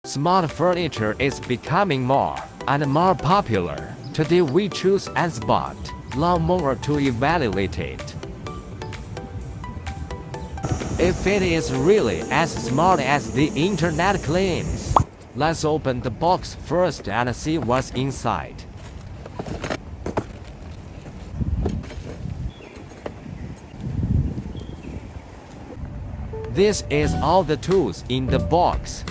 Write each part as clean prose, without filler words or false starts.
Smart furniture is becoming more and more popular. Today we choose Anthbot Lawnmower to evaluate it. If it is really as smart as the internet claims, let's open the box first and see what's inside. This is all the tools in the box.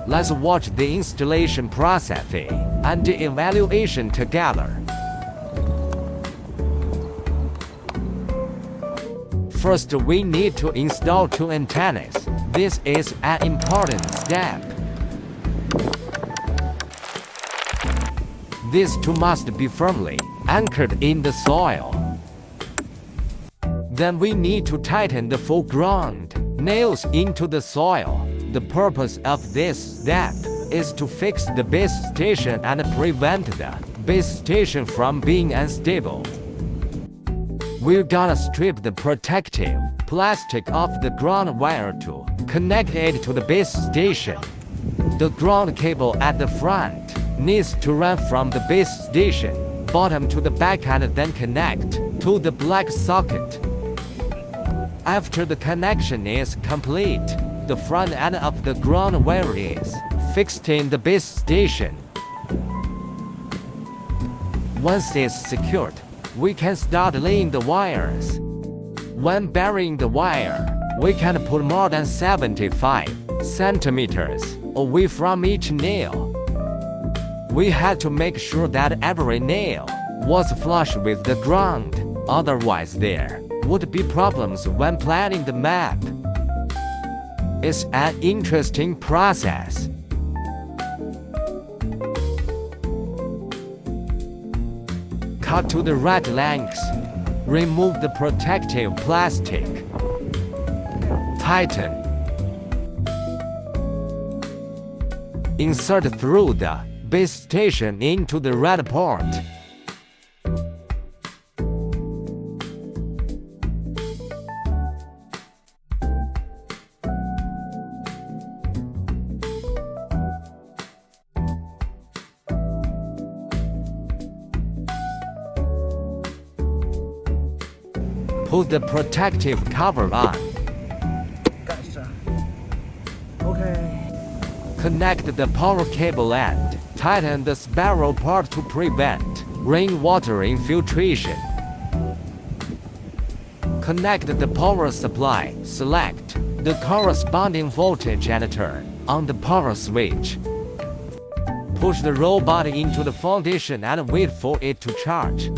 Let's watch the installation process and the evaluation together. First, we need to install two antennas. This is an important step. These two must be firmly anchored in the soil. Then we need to tighten the foreground nails into the soil. The purpose of this step is to fix the base station and prevent the base station from being unstable. We're gonna strip the protective plastic off the ground wire to connect it to the base station. The ground cable at the front needs to run from the base station bottom to the back and then connect to the black socket. After the connection is complete, the front end of the ground wire is fixed in the base station. Once it's secured, we can start laying the wires. When burying the wire, we can put more than 75 centimeters away from each nail. We had to make sure that every nail was flush with the ground, otherwise there would be problems when planning the map. It's an interesting process. Cut to the right length. Remove the protective plastic. Tighten. Insert through the base station into the red port. Put the protective cover on. Gotcha. Okay. Connect the power cable and tighten the spiral part to prevent rainwater infiltration. Connect the power supply. Select the corresponding voltage and turn on the power switch. Push the robot into the foundation and wait for it to charge.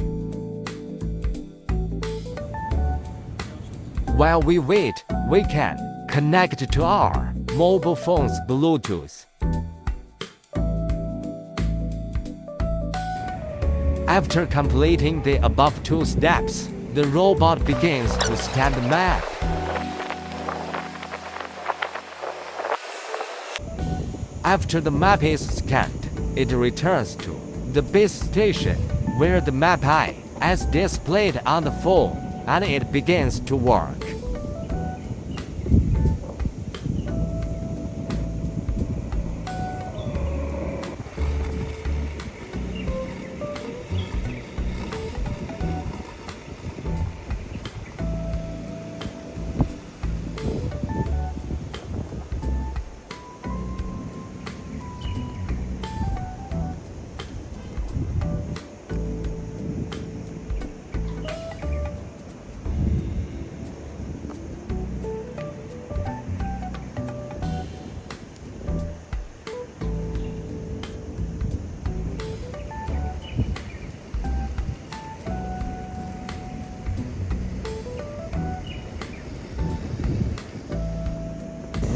While we wait, we can connect to our mobile phone's Bluetooth. After completing the above two steps, the robot begins to scan the map. After the map is scanned, it returns to the base station, where the map eye is displayed on the phone, and it begins to work.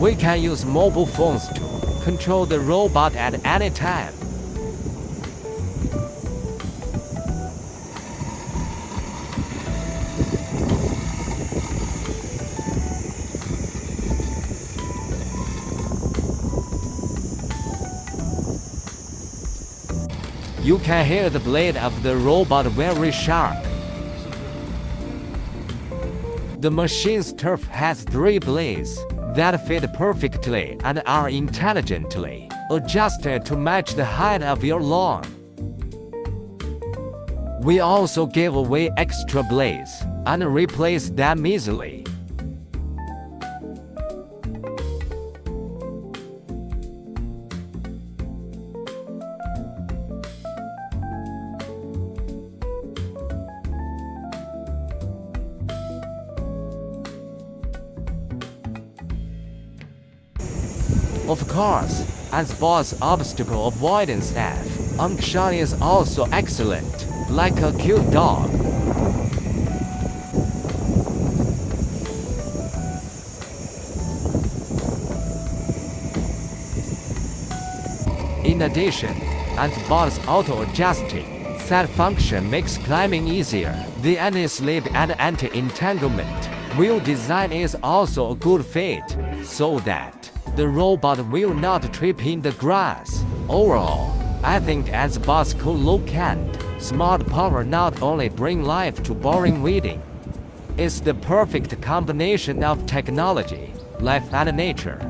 We can use mobile phones to control the robot at any time. You can hear the blade of the robot very sharp. The machine's turf has 3 blades that fit perfectly and are intelligently adjusted to match the height of your lawn. We also give away extra blades and replace them easily. Of course, Anthbot's obstacle avoidance function is also excellent, like a cute dog. In addition, Anthbot's auto-adjusting set function makes climbing easier. The anti-slip and anti-entanglement wheel design is also a good fit, so that the robot will not trip in the grass. Overall, I think Anthbot's cool look and smart power not only bring life to boring weeding. It's the perfect combination of technology, life and nature.